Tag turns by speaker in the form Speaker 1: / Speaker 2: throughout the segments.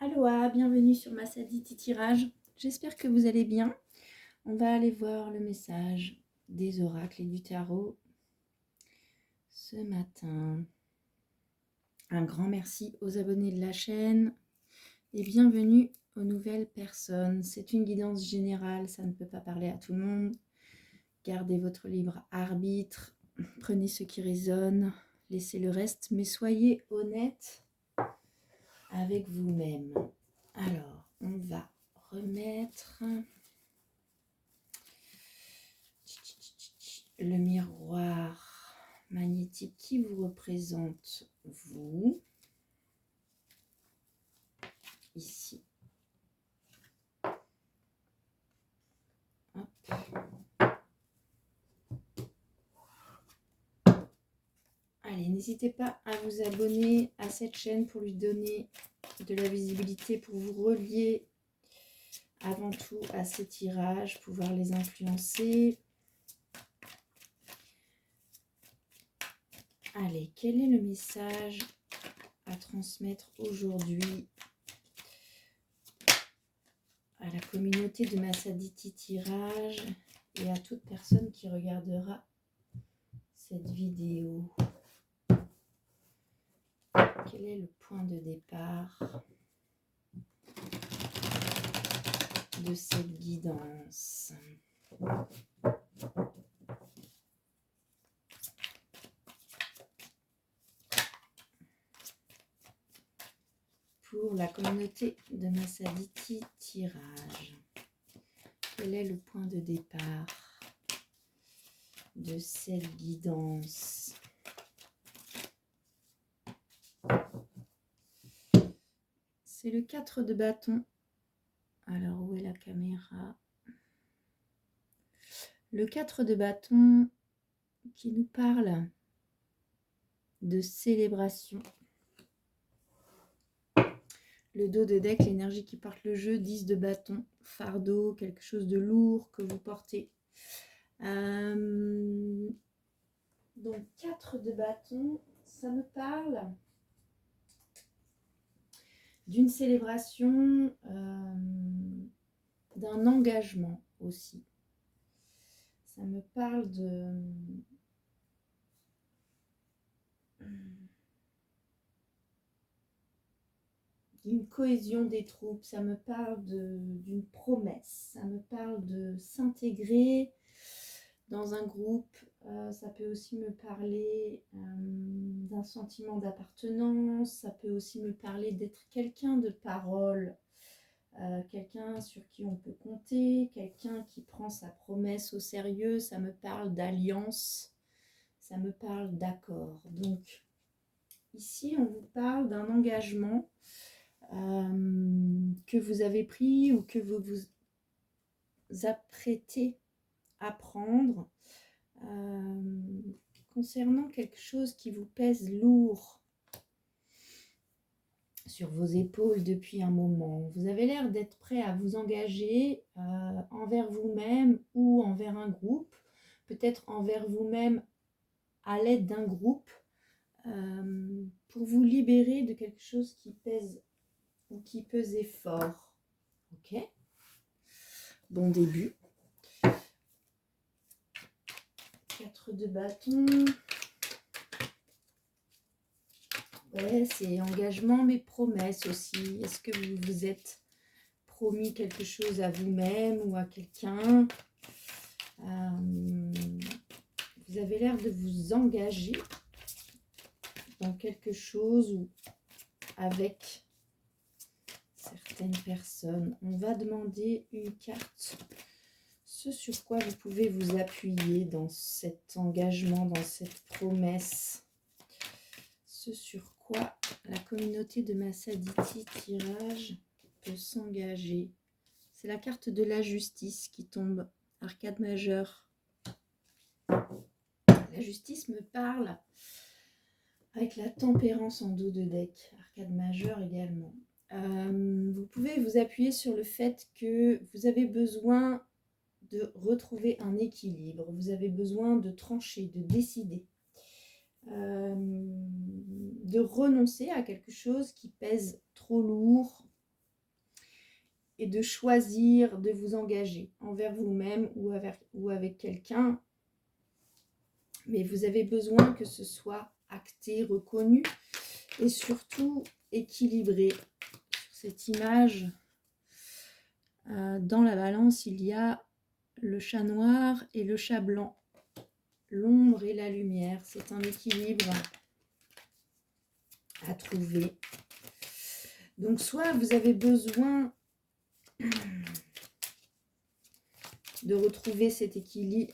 Speaker 1: Aloha, bienvenue sur ma Saditi Tirage. J'espère que vous allez bien. On va aller voir le message des oracles et du tarot ce matin. Un grand merci aux abonnés de la chaîne et bienvenue aux nouvelles personnes. C'est une guidance générale, ça ne peut pas parler à tout le monde. Gardez votre libre arbitre, prenez ce qui résonne, laissez le reste, mais soyez honnête avec vous-même. Alors, on va remettre le miroir magnétique qui vous représente, vous, ici. Hop. Allez, n'hésitez pas à vous abonner à cette chaîne pour lui donner de la visibilité, pour vous relier avant tout à ces tirages, pouvoir les influencer. Allez, quel est le message à transmettre aujourd'hui à la communauté de ma Saditi Tirage et à toute personne qui regardera cette vidéo? Quel est le point de départ de cette guidance? Pour la communauté de ma Saditi Tirage, quel est le point de départ de cette guidance? C'est le 4 de bâton. Alors, où est la caméra? Le 4 de bâton qui nous parle de célébration. Le dos de deck, l'énergie qui porte le jeu, 10 de bâton, fardeau, quelque chose de lourd que vous portez. Donc, 4 de bâton, ça me parle d'une célébration, d'un engagement aussi. Ça me parle d'une cohésion des troupes, ça me parle d'une promesse, ça me parle de s'intégrer dans un groupe, ça peut aussi me parler d'un sentiment d'appartenance, ça peut aussi me parler d'être quelqu'un de parole, quelqu'un sur qui on peut compter, quelqu'un qui prend sa promesse au sérieux, ça me parle d'alliance, ça me parle d'accord. Donc ici on vous parle d'un engagement que vous avez pris ou que vous vous apprêtez à prendre concernant quelque chose qui vous pèse lourd sur vos épaules depuis un moment. Vous avez l'air d'être prêt à vous engager envers vous-même ou envers un groupe, peut-être envers vous-même à l'aide d'un groupe, pour vous libérer de quelque chose qui pèse ou qui pesait fort. Ok, bon début. 4 de bâton. Ouais, c'est engagement mais promesse aussi. Est-ce que vous vous êtes promis quelque chose à vous-même ou à quelqu'un? Vous avez l'air de vous engager dans quelque chose ou avec certaines personnes. On va demander une carte, ce sur quoi vous pouvez vous appuyer dans cet engagement, dans cette promesse, ce sur quoi la communauté de ma Saditi Tirage peut s'engager. C'est la carte de la justice qui tombe, arcade majeure. La justice me parle avec la tempérance en dos de deck, arcade majeure également. Vous pouvez vous appuyer sur le fait que vous avez besoin de retrouver un équilibre, vous avez besoin de trancher, de décider, de renoncer à quelque chose qui pèse trop lourd et de choisir de vous engager envers vous-même ou avec quelqu'un. Mais vous avez besoin que ce soit acté, reconnu et surtout équilibré. Sur cette image, dans la balance, il y a le chat noir et le chat blanc. L'ombre et la lumière, c'est un équilibre à trouver. Donc soit vous avez besoin de retrouver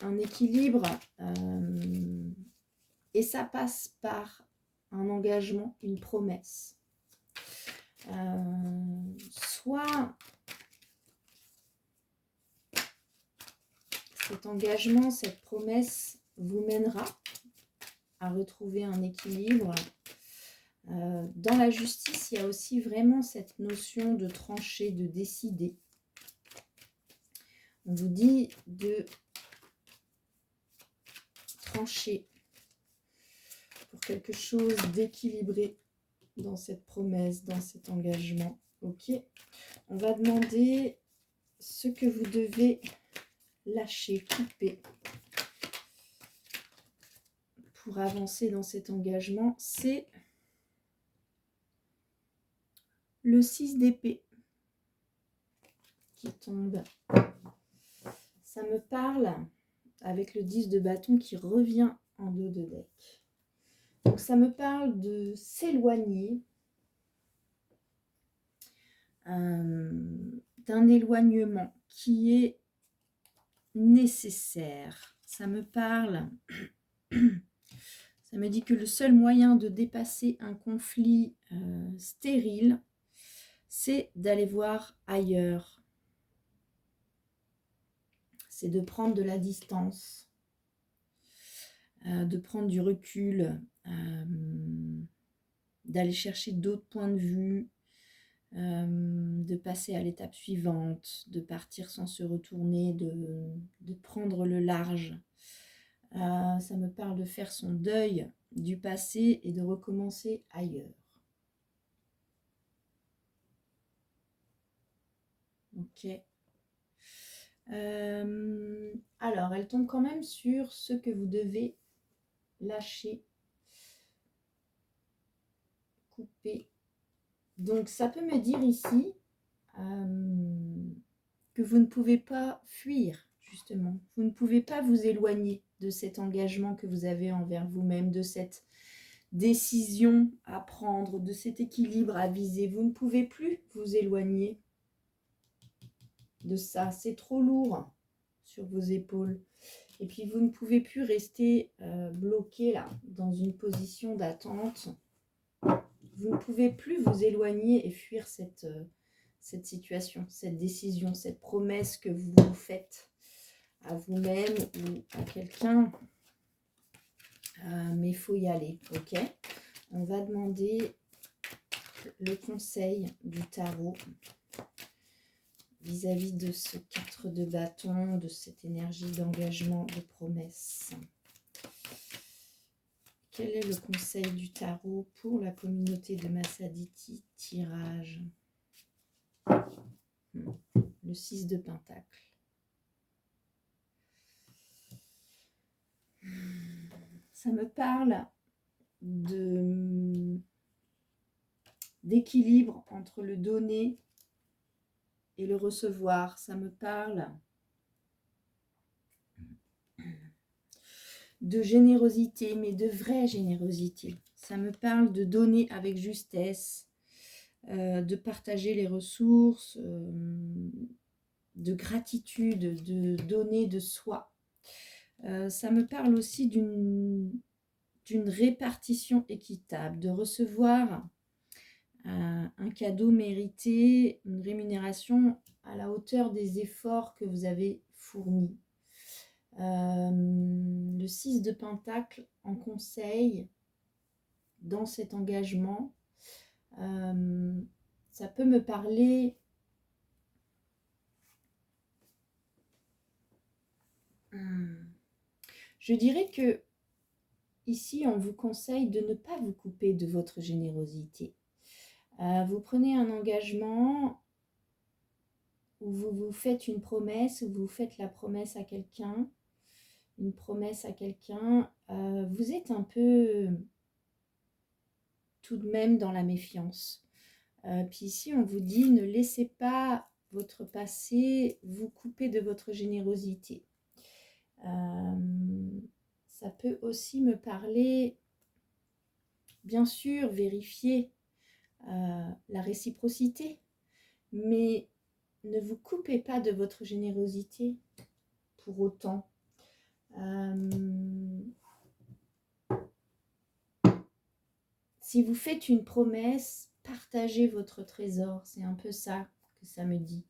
Speaker 1: un équilibre et ça passe par un engagement, une promesse. Soit cet engagement, cette promesse vous mènera à retrouver un équilibre. Dans la justice, il y a aussi vraiment cette notion de trancher, de décider. On vous dit de trancher pour quelque chose d'équilibré dans cette promesse, dans cet engagement. Ok, on va demander ce que vous devez lâcher, couper pour avancer dans cet engagement. C'est le 6 d'épée qui tombe. Ça me parle avec le 10 de bâton qui revient en dos de deck. Donc ça me parle de s'éloigner, d'un éloignement qui est nécessaire. Ça me parle, ça me dit que le seul moyen de dépasser un conflit stérile, c'est d'aller voir ailleurs. C'est de prendre de la distance, de prendre du recul, d'aller chercher d'autres points de vue, de passer à l'étape suivante, de partir sans se retourner, de prendre le large. Ça me parle de faire son deuil du passé et de recommencer ailleurs. Ok. Alors, elle tombe quand même sur ce que vous devez lâcher, couper. Donc, ça peut me dire ici que vous ne pouvez pas fuir, justement. Vous ne pouvez pas vous éloigner de cet engagement que vous avez envers vous-même, de cette décision à prendre, de cet équilibre à viser. Vous ne pouvez plus vous éloigner de ça. C'est trop lourd sur vos épaules. Et puis, vous ne pouvez plus rester bloqué là, dans une position d'attente. Vous ne pouvez plus vous éloigner et fuir cette situation, cette décision, cette promesse que vous vous faites à vous-même ou à quelqu'un. Mais il faut y aller, ok? On va demander le conseil du tarot vis-à-vis de ce 4 de bâton, de cette énergie d'engagement, de promesse. Quel est le conseil du tarot pour la communauté de Massaditi? Tirage. Le 6 de pentacle. Ça me parle d'équilibre entre le donner et le recevoir. Ça me parle de générosité, mais de vraie générosité. Ça me parle de donner avec justesse, de partager les ressources, de gratitude, de donner de soi. Ça me parle aussi d'une répartition équitable, de recevoir un cadeau mérité, une rémunération à la hauteur des efforts que vous avez fournis. Le 6 de pentacle en conseil dans cet engagement, ça peut me parler je dirais que ici on vous conseille de ne pas vous couper de votre générosité. Vous prenez un engagement où vous vous faites une promesse, où vous faites la promesse à quelqu'un, une promesse à quelqu'un, vous êtes un peu tout de même dans la méfiance. Puis ici, on vous dit, ne laissez pas votre passé vous couper de votre générosité. Ça peut aussi me parler, bien sûr, vérifier la réciprocité, mais ne vous coupez pas de votre générosité pour autant. Si vous faites une promesse, partagez votre trésor. C'est un peu ça que ça me dit.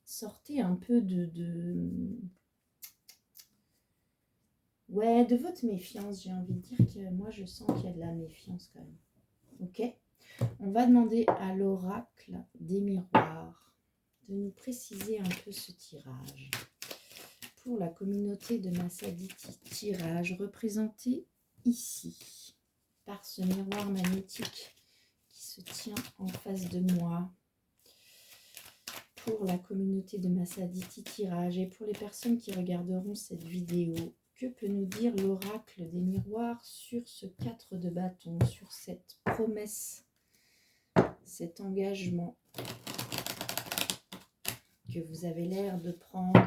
Speaker 1: Sortez un peu ouais, de votre méfiance. J'ai envie de dire que moi, je sens qu'il y a de la méfiance quand même. Ok ? On va demander à l'oracle des miroirs de nous préciser un peu ce tirage. Pour la communauté de Massaditi, tirage représenté ici par ce miroir magnétique qui se tient en face de moi. Pour la communauté de Massaditi, tirage, et pour les personnes qui regarderont cette vidéo, que peut nous dire l'oracle des miroirs sur ce 4 de bâton, sur cette promesse, cet engagement que vous avez l'air de prendre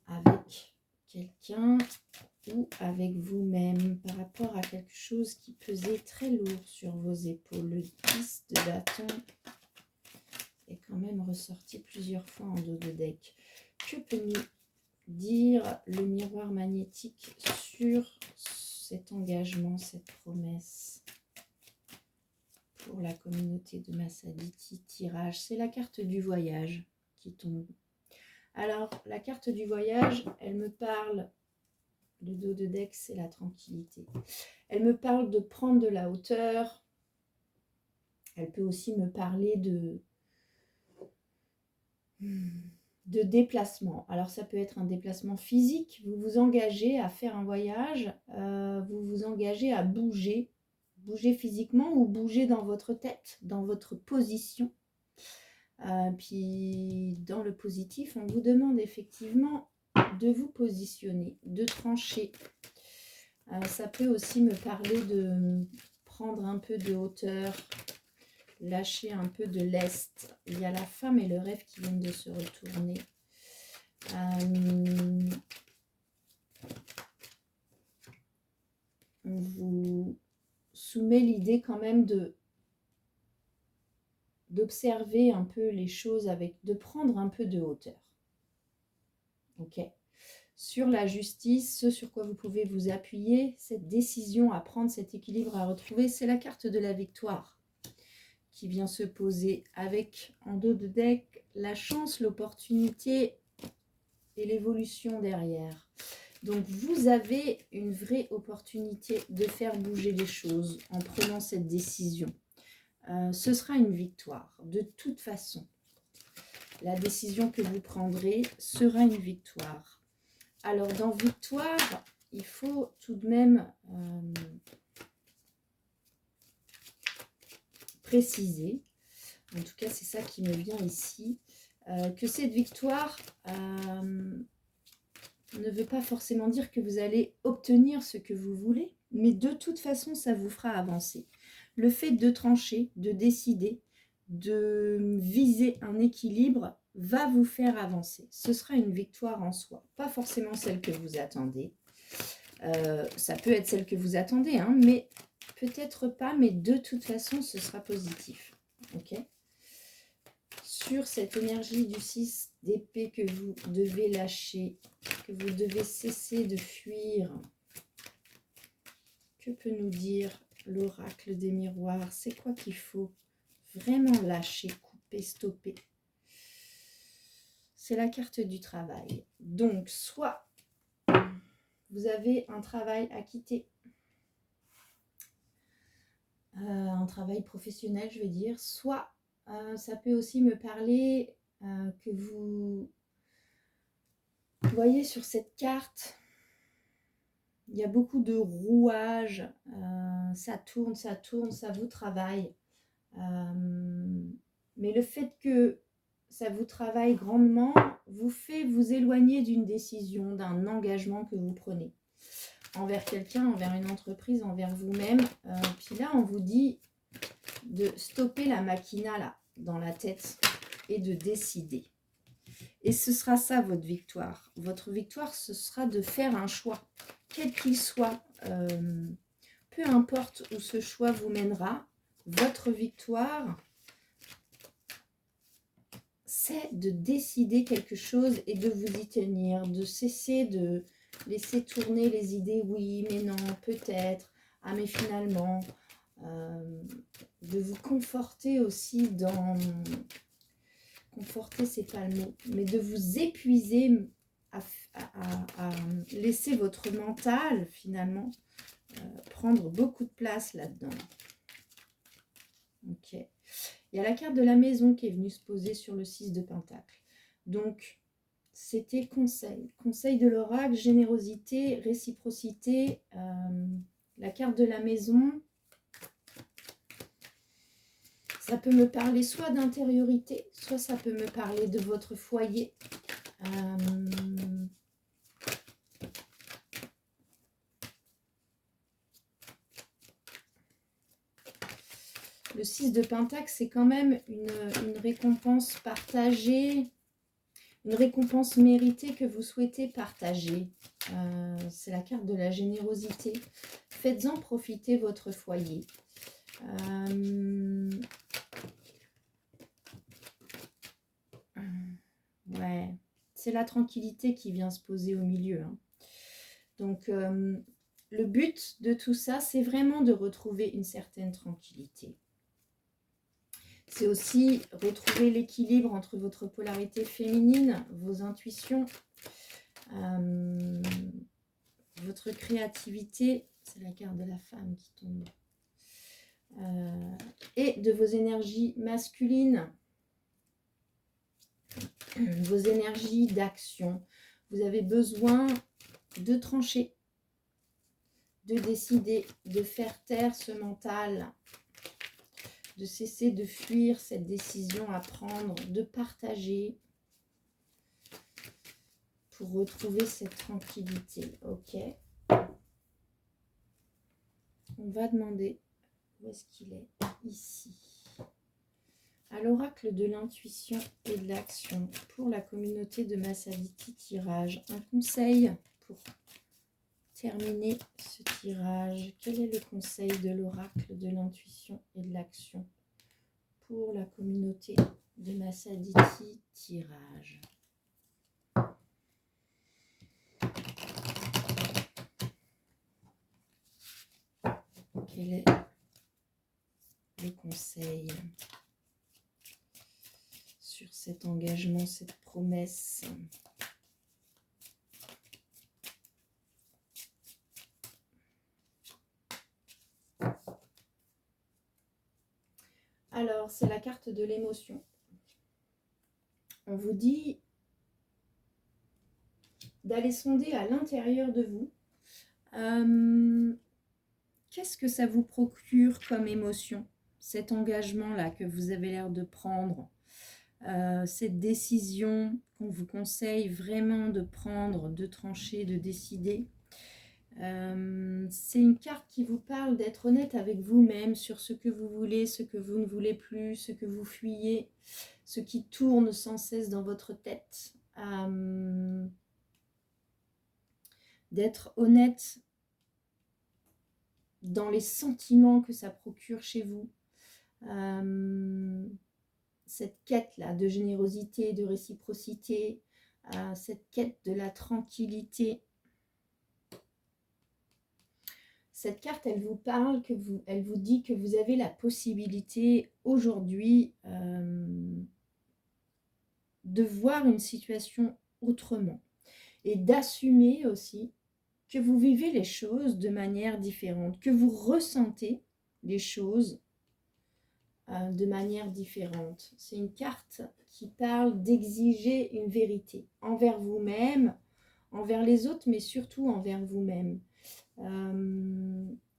Speaker 1: avec quelqu'un ou avec vous-même par rapport à quelque chose qui pesait très lourd sur vos épaules. Le 10 de bâton est quand même ressorti plusieurs fois en dos de deck. Que peut nous dire le miroir magnétique sur cet engagement, cette promesse pour la communauté de Massaditi, tirage? C'est la carte du voyage qui tombe. Alors, la carte du voyage, elle me parle, le dos de deck, c'est la tranquillité. Elle me parle de prendre de la hauteur. Elle peut aussi me parler de déplacement. Alors, ça peut être un déplacement physique. Vous vous engagez à faire un voyage, vous vous engagez à bouger. Bouger physiquement ou bouger dans votre tête, dans votre position. Puis dans le positif, on vous demande effectivement de vous positionner, de trancher. Ça peut aussi me parler de prendre un peu de hauteur, lâcher un peu de lest. Il y a la femme et le rêve qui viennent de se retourner. On vous soumet l'idée quand même d'observer un peu les choses, de prendre un peu de hauteur. Ok. Sur la justice, ce sur quoi vous pouvez vous appuyer, cette décision à prendre, cet équilibre à retrouver, c'est la carte de la victoire qui vient se poser avec en dos de deck la chance, l'opportunité et l'évolution derrière. Donc vous avez une vraie opportunité de faire bouger les choses en prenant cette décision. Ce sera une victoire de toute façon. La décision que vous prendrez sera une victoire. Alors dans victoire, il faut tout de même préciser, en tout cas c'est ça qui me vient ici, que cette victoire ne veut pas forcément dire que vous allez obtenir ce que vous voulez, mais de toute façon ça vous fera avancer. Le fait de trancher, de décider, de viser un équilibre va vous faire avancer. Ce sera une victoire en soi, pas forcément celle que vous attendez. Ça peut être celle que vous attendez, hein, mais peut-être pas, mais de toute façon, ce sera positif. Ok ? Sur cette énergie du 6 d'épée que vous devez lâcher, que vous devez cesser de fuir, que peut nous dire l'oracle des miroirs? C'est quoi qu'il faut vraiment lâcher, couper, stopper? C'est la carte du travail. Donc, soit vous avez un travail à quitter, un travail professionnel, je veux dire, soit ça peut aussi me parler que vous voyez sur cette carte, il y a beaucoup de rouages, ça tourne, ça vous travaille. Mais le fait que ça vous travaille grandement vous fait vous éloigner d'une décision, d'un engagement que vous prenez envers quelqu'un, envers une entreprise, envers vous-même. Puis là, on vous dit de stopper la machina là, dans la tête et de décider. Et ce sera ça votre victoire. Votre victoire, ce sera de faire un choix, quel qu'il soit. Peu importe où ce choix vous mènera, votre victoire, c'est de décider quelque chose et de vous y tenir, de cesser de laisser tourner les idées, oui, mais non, peut-être, ah mais finalement, de vous conforter aussi dans... Conforter, c'est pas le mot, mais de vous épuiser à laisser votre mental, finalement, prendre beaucoup de place là-dedans. Ok. Il y a la carte de la maison qui est venue se poser sur le 6 de Pentacle. Donc, c'était conseil. Conseil de l'oracle, générosité, réciprocité. La carte de la maison, ça peut me parler soit d'intériorité, soit ça peut me parler de votre foyer. Le 6 de Pentacle, c'est quand même une récompense partagée, une récompense méritée que vous souhaitez partager. C'est la carte de la générosité. Faites-en profiter votre foyer. Ouais, c'est la tranquillité qui vient se poser au milieu. Hein. Donc, le but de tout ça, c'est vraiment de retrouver une certaine tranquillité. C'est aussi retrouver l'équilibre entre votre polarité féminine, vos intuitions, votre créativité, c'est la carte de la femme qui tombe, et de vos énergies masculines, vos énergies d'action. Vous avez besoin de trancher, de décider, de faire taire ce mental, de cesser de fuir cette décision à prendre, de partager pour retrouver cette tranquillité. Ok. On va demander où est-ce qu'il est. Ici. À l'oracle de l'intuition et de l'action pour la communauté de Massaditi Tirage. Un conseil pour terminer ce tirage. Quel est le conseil de l'oracle de l'intuition et de l'action pour la communauté de Massaditi Tirage? Quel est le conseil sur cet engagement, cette promesse? Alors, c'est la carte de l'émotion. On vous dit d'aller sonder à l'intérieur de vous. Qu'est-ce que ça vous procure comme émotion, cet engagement-là que vous avez l'air de prendre, cette décision qu'on vous conseille vraiment de prendre, de trancher, de décider. C'est une carte qui vous parle d'être honnête avec vous-même sur ce que vous voulez, ce que vous ne voulez plus, ce que vous fuyez, ce qui tourne sans cesse dans votre tête. D'être honnête dans les sentiments que ça procure chez vous. Cette quête-là de générosité, de réciprocité, cette quête de la tranquillité. Cette carte, elle vous parle, elle vous dit que vous avez la possibilité aujourd'hui de voir une situation autrement et d'assumer aussi que vous vivez les choses de manière différente, que vous ressentez les choses de manière différente. C'est une carte qui parle d'exiger une vérité envers vous-même, envers les autres, mais surtout envers vous-même.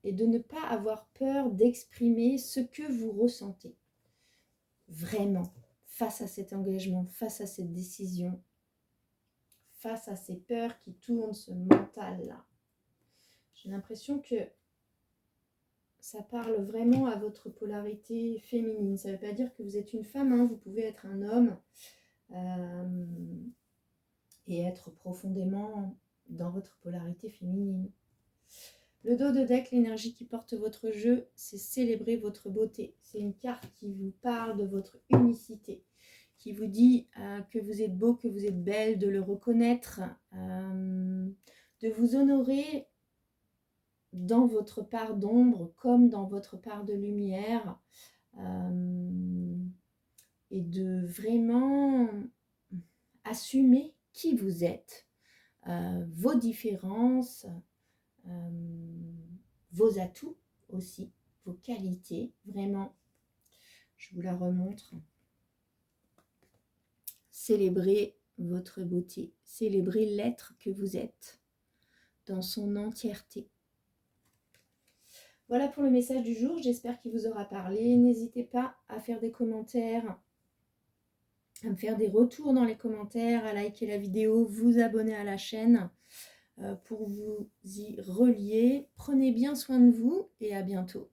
Speaker 1: Et de ne pas avoir peur d'exprimer ce que vous ressentez. vraiment, face à cet engagement, face à cette décision, face à ces peurs qui tournent, ce mental-là. J'ai l'impression que ça parle vraiment à votre polarité féminine. Ça ne veut pas dire que vous êtes une femme, hein, vous pouvez être un homme et être profondément dans votre polarité féminine. Le dos de deck, l'énergie qui porte votre jeu, c'est célébrer votre beauté. C'est une carte qui vous parle de votre unicité, qui vous dit que vous êtes beau, que vous êtes belle, de le reconnaître, de vous honorer dans votre part d'ombre comme dans votre part de lumière, et de vraiment assumer qui vous êtes, vos différences, vos atouts aussi, vos qualités, vraiment, je vous la remontre. Célébrez votre beauté, célébrez l'être que vous êtes dans son entièreté. Voilà pour le message du jour, j'espère qu'il vous aura parlé. N'hésitez pas à faire des commentaires, à me faire des retours dans les commentaires, à liker la vidéo, vous abonner à la chaîne pour vous y relier. Prenez bien soin de vous et à bientôt.